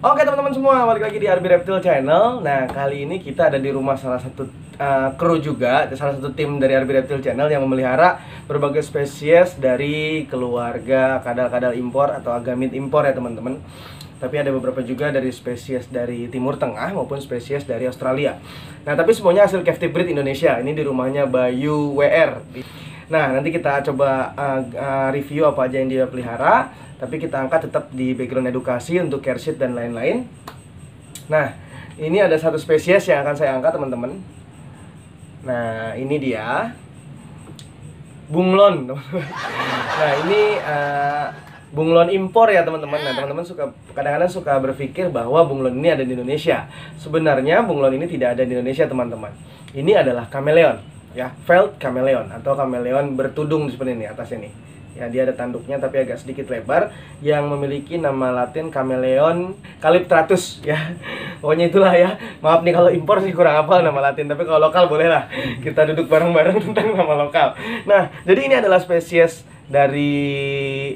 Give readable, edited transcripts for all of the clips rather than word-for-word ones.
Oke teman-teman semua, balik lagi di RB Reptile Channel. Nah, kali ini kita ada di rumah salah satu kru juga, salah satu tim dari RB Reptile Channel yang memelihara berbagai spesies dari keluarga kadal-kadal impor atau agamid impor ya teman-teman. Tapi ada beberapa juga dari spesies dari Timur Tengah maupun spesies dari Australia. Nah, tapi semuanya hasil captive breed Indonesia. Ini di rumahnya Bayu WR. Nah, nanti kita coba review apa aja yang dia pelihara. Tapi kita angkat tetap di background edukasi untuk care sheet dan lain-lain. Nah, ini ada satu spesies yang akan saya angkat teman-teman. Nah, ini dia bunglon. Nah, ini bunglon impor ya teman-teman. Nah, teman-teman kadang-kadang suka berpikir bahwa bunglon ini ada di Indonesia. Sebenarnya bunglon ini tidak ada di Indonesia teman-teman. Ini adalah kameleon, ya, veiled kameleon atau kameleon bertudung seperti ini atas ini. Ya, dia ada tanduknya tapi agak sedikit lebar yang memiliki nama Latin Chameleon calyptratus ya. Pokoknya itulah ya. Maaf nih kalau impor sih kurang hafal nama Latin, tapi kalau lokal boleh lah. Kita duduk bareng-bareng tentang nama lokal. Nah, jadi ini adalah spesies dari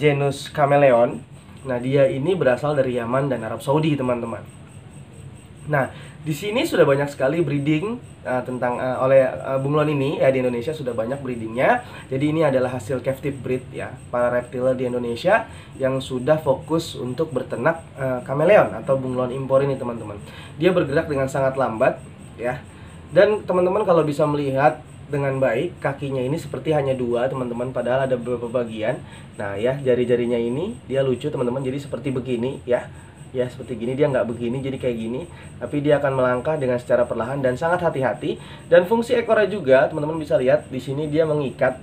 genus Chameleon. Nah, dia ini berasal dari Yaman dan Arab Saudi, teman-teman. Nah, di sini sudah banyak sekali breeding oleh bunglon ini ya, di Indonesia sudah banyak breedingnya. Jadi ini adalah hasil captive breed ya, para reptiler di Indonesia yang sudah fokus untuk berternak kameleon atau bunglon impor ini teman-teman. Dia bergerak dengan sangat lambat ya. Dan teman-teman kalau bisa melihat dengan baik, kakinya ini seperti hanya dua teman-teman, padahal ada beberapa bagian. Nah ya, jari-jarinya ini dia lucu teman-teman, jadi seperti begini ya. Ya seperti gini, dia nggak begini jadi kayak gini, tapi dia akan melangkah dengan secara perlahan dan sangat hati-hati. Dan fungsi ekornya juga teman-teman bisa lihat di sini, dia mengikat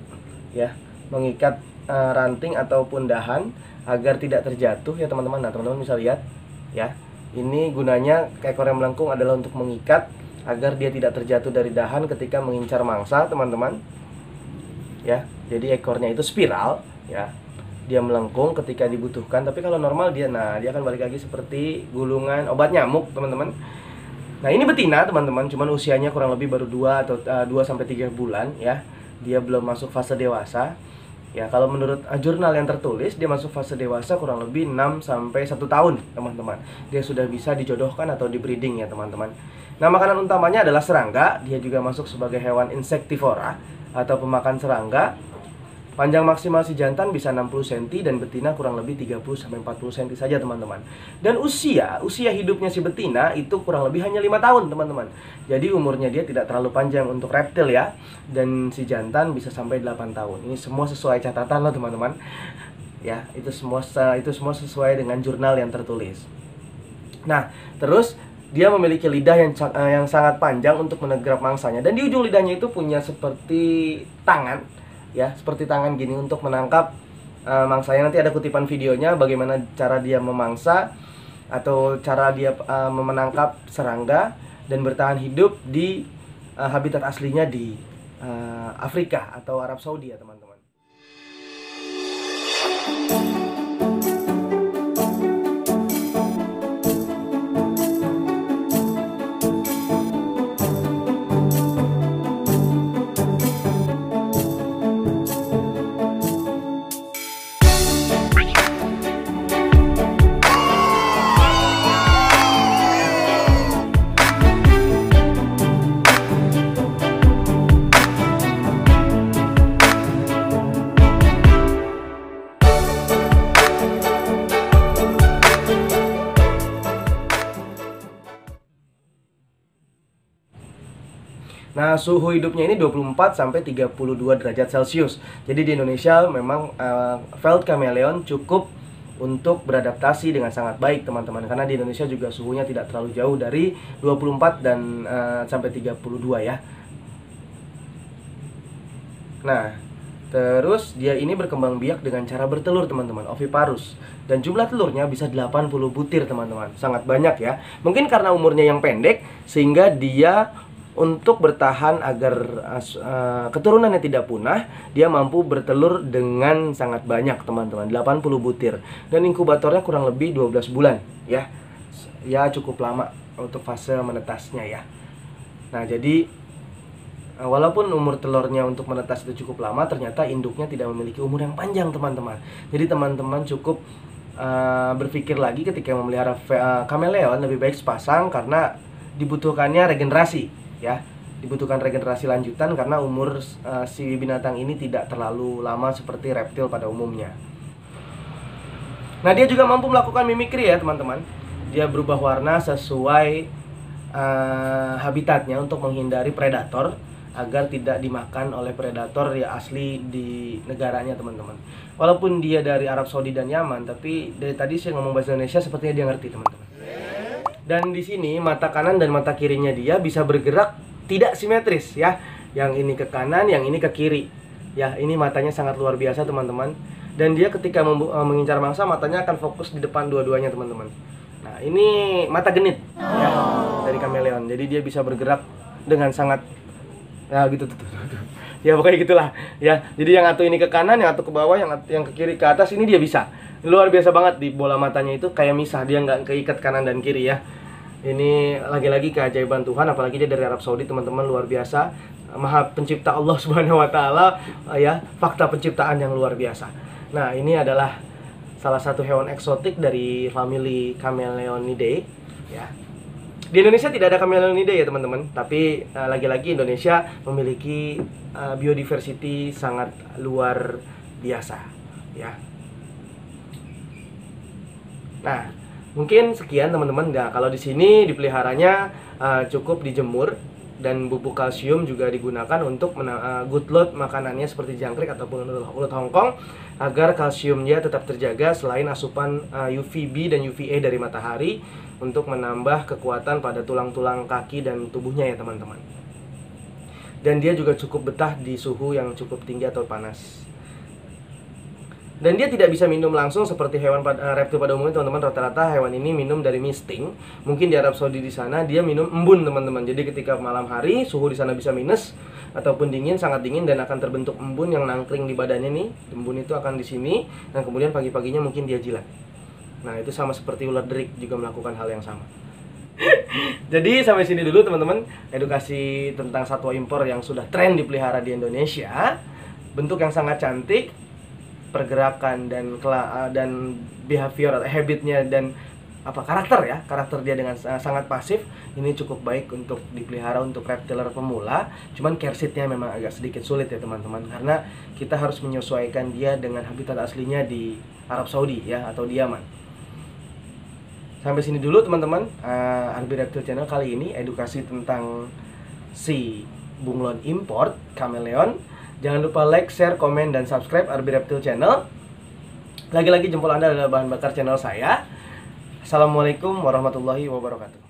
ya, mengikat ranting ataupun dahan agar tidak terjatuh ya teman-teman. Nah, teman-teman bisa lihat ya, ini gunanya ekornya melengkung adalah untuk mengikat agar dia tidak terjatuh dari dahan ketika mengincar mangsa teman-teman ya. Jadi ekornya itu spiral ya, dia melengkung ketika dibutuhkan, tapi kalau normal dia akan balik lagi seperti gulungan obat nyamuk teman-teman. Nah, ini betina teman-teman, cuman usianya kurang lebih baru 2 sampai 3 bulan ya. Dia belum masuk fase dewasa. Ya, kalau menurut jurnal yang tertulis dia masuk fase dewasa kurang lebih 6 sampai 1 tahun, teman-teman. Dia sudah bisa dijodohkan atau dibreeding ya, teman-teman. Nah, makanan utamanya adalah serangga. Dia juga masuk sebagai hewan insektivora atau pemakan serangga. Panjang maksimal si jantan bisa 60 cm dan betina kurang lebih 30 sampai 40 cm saja, teman-teman. Dan usia hidupnya si betina itu kurang lebih hanya 5 tahun, teman-teman. Jadi umurnya dia tidak terlalu panjang untuk reptil ya. Dan si jantan bisa sampai 8 tahun. Ini semua sesuai catatan loh, teman-teman. Ya, itu semua sesuai dengan jurnal yang tertulis. Nah, terus dia memiliki lidah yang sangat panjang untuk menegrap mangsanya, dan di ujung lidahnya itu punya seperti tangan ya, seperti tangan gini untuk menangkap mangsanya. Nanti ada kutipan videonya bagaimana cara dia memangsa atau cara dia menangkap serangga dan bertahan hidup di habitat aslinya di Afrika atau Arab Saudi ya, teman-teman. Nah, suhu hidupnya ini 24 sampai 32 derajat Celcius. Jadi di Indonesia memang veiled chameleon cukup untuk beradaptasi dengan sangat baik, teman-teman. Karena di Indonesia juga suhunya tidak terlalu jauh dari 24 dan sampai 32 ya. Nah, terus dia ini berkembang biak dengan cara bertelur, teman-teman, oviparus. Dan jumlah telurnya bisa 80 butir, teman-teman. Sangat banyak ya. Mungkin karena umurnya yang pendek sehingga dia untuk bertahan agar keturunannya tidak punah, dia mampu bertelur dengan sangat banyak, teman-teman, 80 butir. Dan inkubatornya kurang lebih 12 bulan ya. Ya, cukup lama untuk fase menetasnya ya. Nah, jadi walaupun umur telurnya untuk menetas itu cukup lama, ternyata induknya tidak memiliki umur yang panjang, teman-teman. Jadi teman-teman cukup berpikir lagi ketika memelihara kameleon lebih baik sepasang karena dibutuhkannya regenerasi ya. Dibutuhkan regenerasi lanjutan karena umur si binatang ini tidak terlalu lama seperti reptil pada umumnya. Nah, dia juga mampu melakukan mimikri ya teman-teman. Dia berubah warna sesuai habitatnya untuk menghindari predator agar tidak dimakan oleh predator ya asli di negaranya teman-teman. Walaupun dia dari Arab Saudi dan Yaman, tapi dari tadi saya ngomong bahasa Indonesia sepertinya dia ngerti teman-teman. Dan di sini mata kanan dan mata kirinya dia bisa bergerak tidak simetris ya. Yang ini ke kanan, yang ini ke kiri. Ya, ini matanya sangat luar biasa teman-teman. Dan dia ketika mengincar mangsa matanya akan fokus di depan dua-duanya teman-teman. Nah, ini mata genit ya dari kameleon. Jadi dia bisa bergerak dengan sangat gitu tuh. Ya pokoknya gitulah ya. Jadi yang satu ini ke kanan, yang satu ke bawah, yang ke kiri ke atas, ini dia bisa. Luar biasa banget di bola matanya itu kayak misah, dia nggak keikat kanan dan kiri ya. Ini lagi-lagi keajaiban Tuhan, apalagi dia dari Arab Saudi teman-teman, luar biasa. Maha pencipta Allah Subhanahu wa taala ya, fakta penciptaan yang luar biasa. Nah, ini adalah salah satu hewan eksotik dari famili Cameleonidae ya. Di Indonesia tidak ada Cameleonidae ya teman-teman, tapi lagi-lagi Indonesia memiliki biodiversity sangat luar biasa ya. Nah, mungkin sekian teman-teman. Nah, kalau di sini dipeliharanya cukup dijemur dan bubuk kalsium juga digunakan untuk good load makanannya seperti jangkrik ataupun ulat Hongkong agar kalsiumnya tetap terjaga selain asupan UVB dan UVA dari matahari untuk menambah kekuatan pada tulang-tulang kaki dan tubuhnya ya teman-teman. Dan dia juga cukup betah di suhu yang cukup tinggi atau panas. Dan dia tidak bisa minum langsung seperti hewan reptil pada umumnya teman-teman. Rata-rata hewan ini minum dari misting. Mungkin di Arab Saudi di sana dia minum embun teman-teman. Jadi ketika malam hari suhu di sana bisa minus ataupun dingin, sangat dingin, dan akan terbentuk embun yang nangkring di badannya nih. Embun itu akan di sini dan kemudian pagi-paginya mungkin dia jilat. Nah, itu sama seperti ulat derik juga melakukan hal yang sama. Jadi sampai sini dulu teman-teman edukasi tentang satwa impor yang sudah tren dipelihara di Indonesia. Bentuk yang sangat cantik, pergerakan dan behavior atau habitnya dan karakter dia dengan sangat pasif. Ini cukup baik untuk dipelihara untuk reptiler pemula. Cuman kersitnya memang agak sedikit sulit ya teman-teman, karena kita harus menyesuaikan dia dengan habitat aslinya di Arab Saudi ya atau di Yaman. Sampai sini dulu teman-teman, RB Reptile Channel kali ini edukasi tentang si bunglon import kameleon. Jangan lupa like, share, komen, dan subscribe RB Reptile Channel. Lagi-lagi jempol Anda adalah bahan bakar channel saya. Assalamualaikum warahmatullahi wabarakatuh.